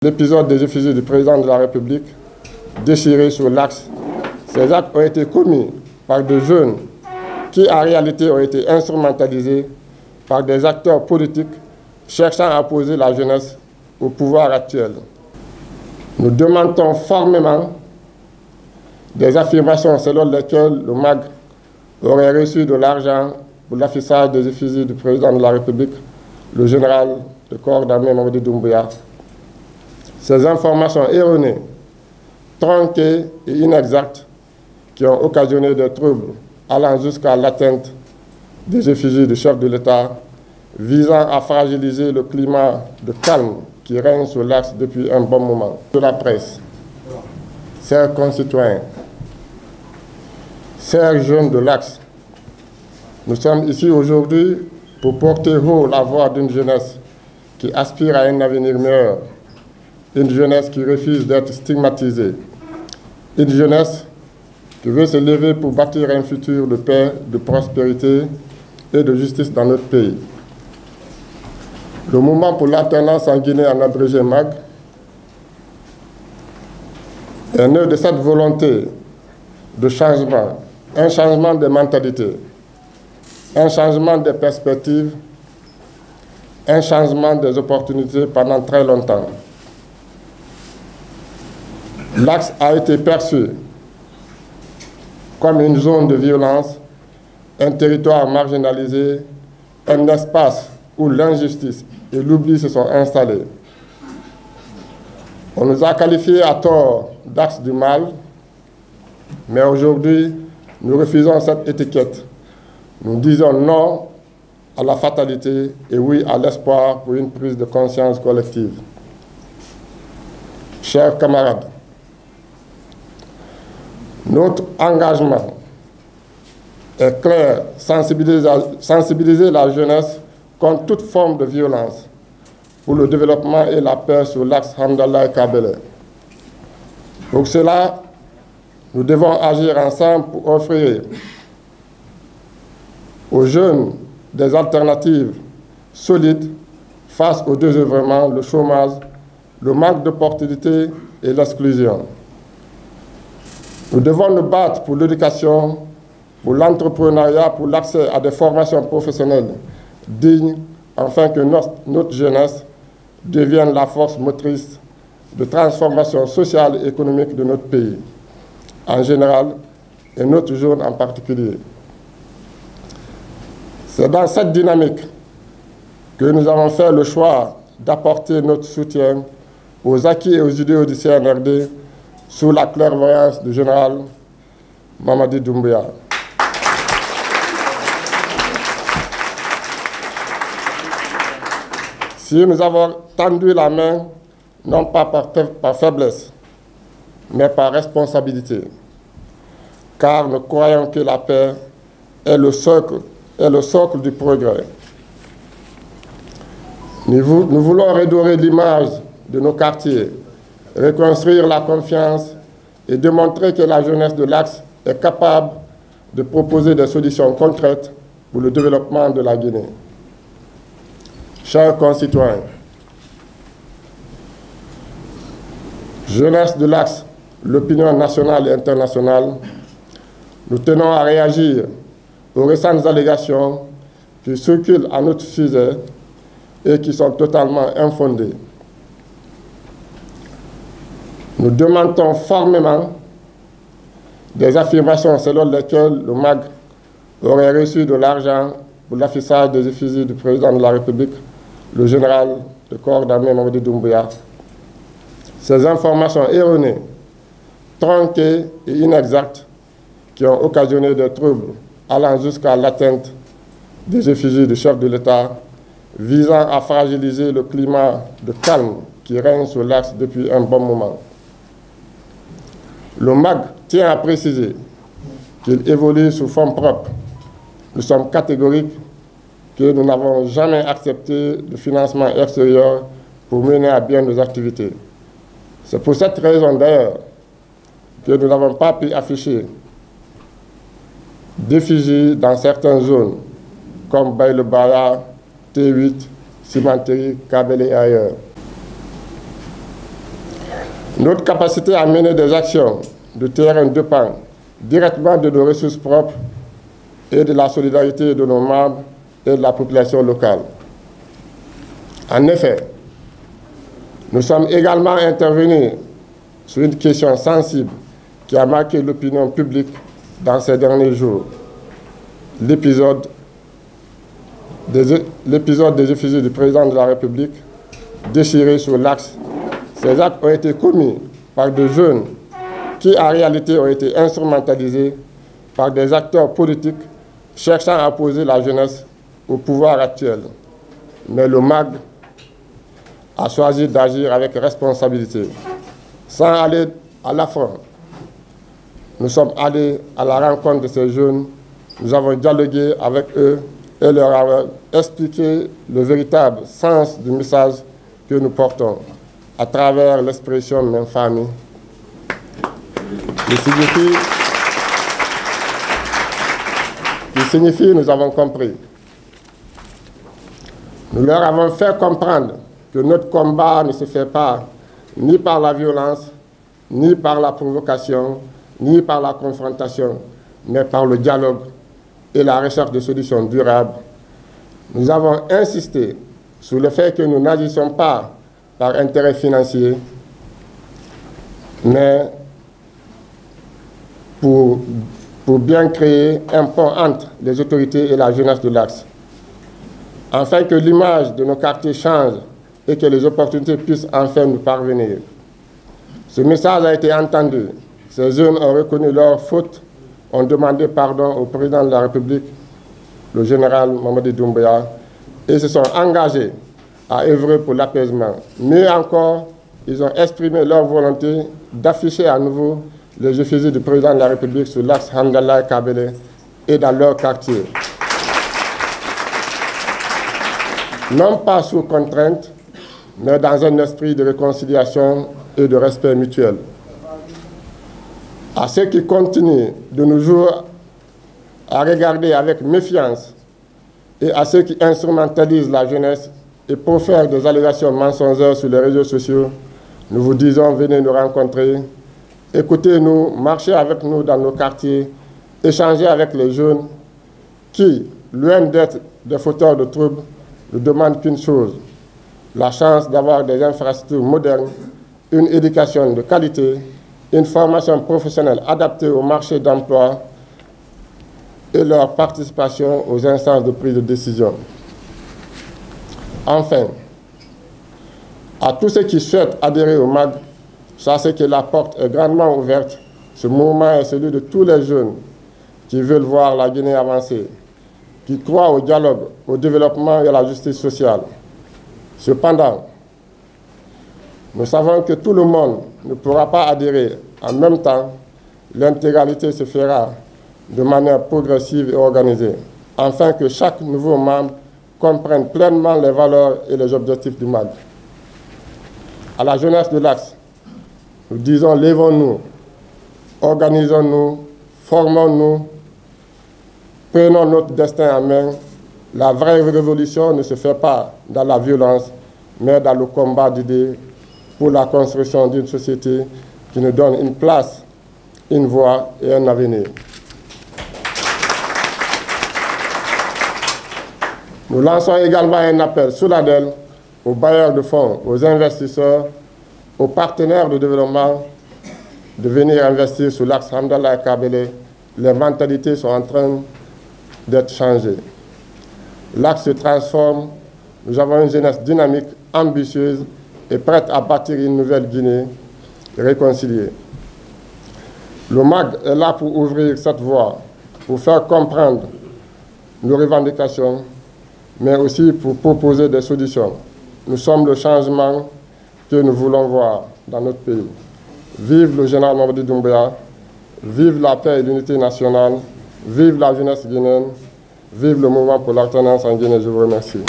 l'épisode des effigies du président de la République déchirées sur l'axe. Ces actes ont été commis par des jeunes qui, en réalité, ont été instrumentalisés par des acteurs politiques cherchant à opposer la jeunesse au pouvoir actuel. Nous demandons formellement des affirmations selon lesquelles le MAG aurait reçu de l'argent pour l'affichage des effigies du président de la République, le général de corps d'armée Mamadi Doumbouya. Ces informations erronées, tronquées et inexactes qui ont occasionné des troubles allant jusqu'à l'atteinte des effigies du chef de l'État, visant à fragiliser le climat de calme qui règne sur l'axe depuis un bon moment. De la presse, chers concitoyens, chers jeunes de l'axe, nous sommes ici aujourd'hui pour porter haut la voix d'une jeunesse qui aspire à un avenir meilleur, une jeunesse qui refuse d'être stigmatisée, une jeunesse qui veut se lever pour bâtir un futur de paix, de prospérité et de justice dans notre pays. Le mouvement pour l'alternance en Guinée, en abrégé MAG, est né de cette volonté de changement, un changement des mentalités, un changement des perspectives, un changement des opportunités pendant très longtemps. L'axe a été perçu comme une zone de violence, un territoire marginalisé, un espace où l'injustice et l'oubli se sont installés. On nous a qualifiés à tort d'axe du mal, mais aujourd'hui, nous refusons cette étiquette. Nous disons non à la fatalité et oui à l'espoir pour une prise de conscience collective. Chers camarades, notre engagement est clair, sensibiliser la jeunesse contre toute forme de violence pour le développement et la paix sur l'axe Hamdallah et Kabele. Pour cela, nous devons agir ensemble pour offrir aux jeunes des alternatives solides face au désœuvrement, le chômage, le manque d'opportunités et l'exclusion. Nous devons nous battre pour l'éducation, pour l'entrepreneuriat, pour l'accès à des formations professionnelles dignes, afin que notre jeunesse devienne la force motrice de transformation sociale et économique de notre pays, en général, et notre zone en particulier. C'est dans cette dynamique que nous avons fait le choix d'apporter notre soutien aux acquis et aux idéaux du CNRD sous la clairvoyance du général Mamadi Doumbouya. Si nous avons tendu la main, non pas par faiblesse, mais par responsabilité, car nous croyons que la paix est le socle du progrès. Nous voulons redorer l'image de nos quartiers, reconstruire la confiance et démontrer que la jeunesse de l'Axe est capable de proposer des solutions concrètes pour le développement de la Guinée. Chers concitoyens, jeunesse de l'Axe, l'opinion nationale et internationale, nous tenons à réagir aux récentes allégations qui circulent à notre sujet et qui sont totalement infondées. Nous demandons formellement des affirmations selon lesquelles le MAG aurait reçu de l'argent pour l'affichage des effigies du président de la République, le général de corps d'armée Mamadi Doumbouya. Ces informations erronées, tronquées et inexactes qui ont occasionné des troubles allant jusqu'à l'atteinte des effigies du chef de l'État, visant à fragiliser le climat de calme qui règne sur l'axe depuis un bon moment. Le MAG tient à préciser qu'il évolue sous forme propre. Nous sommes catégoriques que nous n'avons jamais accepté de financement extérieur pour mener à bien nos activités. C'est pour cette raison d'ailleurs que nous n'avons pas pu afficher d'effigies dans certaines zones, comme Baïle-Baya, T8, Cimenterie, Kabele et ailleurs. Notre capacité à mener des actions de terrain dépend directement de nos ressources propres et de la solidarité de nos membres et de la population locale. En effet, nous sommes également intervenus sur une question sensible qui a marqué l'opinion publique dans ces derniers jours, l'épisode des effigies du président de la République déchirées sur l'axe. Ces actes ont été commis par des jeunes qui, en réalité, ont été instrumentalisés par des acteurs politiques cherchant à opposer la jeunesse au pouvoir actuel. Mais le MAG a choisi d'agir avec responsabilité, sans aller à l'affront. Nous sommes allés à la rencontre de ces jeunes, nous avons dialogué avec eux et leur avons expliqué le véritable sens du message que nous portons à travers l'expression même famille. Il signifie nous avons compris. Nous leur avons fait comprendre que notre combat ne se fait pas ni par la violence, ni par la provocation, ni par la confrontation, mais par le dialogue et la recherche de solutions durables. Nous avons insisté sur le fait que nous n'agissons pas par intérêt financier, mais pour bien créer un pont entre les autorités et la jeunesse de l'Axe, afin que l'image de nos quartiers change et que les opportunités puissent enfin nous parvenir. Ce message a été entendu. Ces jeunes ont reconnu leurs fautes, ont demandé pardon au président de la République, le général Mamadi Doumbouya, et se sont engagés à œuvrer pour l'apaisement. Mieux encore, ils ont exprimé leur volonté d'afficher à nouveau les effigies du président de la République sur l'axe Hamdallah-Kabele et dans leur quartier. Non pas sous contrainte, mais dans un esprit de réconciliation et de respect mutuel. À ceux qui continuent de nos jours à regarder avec méfiance et à ceux qui instrumentalisent la jeunesse et profèrent des allégations mensongères sur les réseaux sociaux, nous vous disons, venez nous rencontrer, écoutez-nous, marchez avec nous dans nos quartiers, échangez avec les jeunes qui, loin d'être des fauteurs de troubles, ne demandent qu'une chose, la chance d'avoir des infrastructures modernes, une éducation de qualité, une formation professionnelle adaptée au marché d'emploi et leur participation aux instances de prise de décision. Enfin, à tous ceux qui souhaitent adhérer au MAG, sachez que la porte est grandement ouverte. Ce mouvement est celui de tous les jeunes qui veulent voir la Guinée avancer, qui croient au dialogue, au développement et à la justice sociale. Cependant, nous savons que tout le monde ne pourra pas adhérer en même temps. L'intégralité se fera de manière progressive et organisée, afin que chaque nouveau membre comprenne pleinement les valeurs et les objectifs du MAG. À la jeunesse de l'Axe, nous disons, lèvons-nous, organisons-nous, formons-nous, prenons notre destin en main. La vraie révolution ne se fait pas dans la violence, mais dans le combat d'idées pour la construction d'une société qui nous donne une place, une voie et un avenir. Nous lançons également un appel solennel aux bailleurs de fonds, aux investisseurs, aux partenaires de développement de venir investir sur l'axe Hamdallah-Kabele. Les mentalités sont en train d'être changées. L'axe se transforme. Nous avons une jeunesse dynamique, ambitieuse et prête à bâtir une nouvelle Guinée réconciliée. Le MAG est là pour ouvrir cette voie, pour faire comprendre nos revendications, mais aussi pour proposer des solutions. Nous sommes le changement que nous voulons voir dans notre pays. Vive le général Mamadi Doumbouya, vive la paix et l'unité nationale, vive la jeunesse guinéenne, vive le mouvement pour l'alternance en Guinée. Je vous remercie.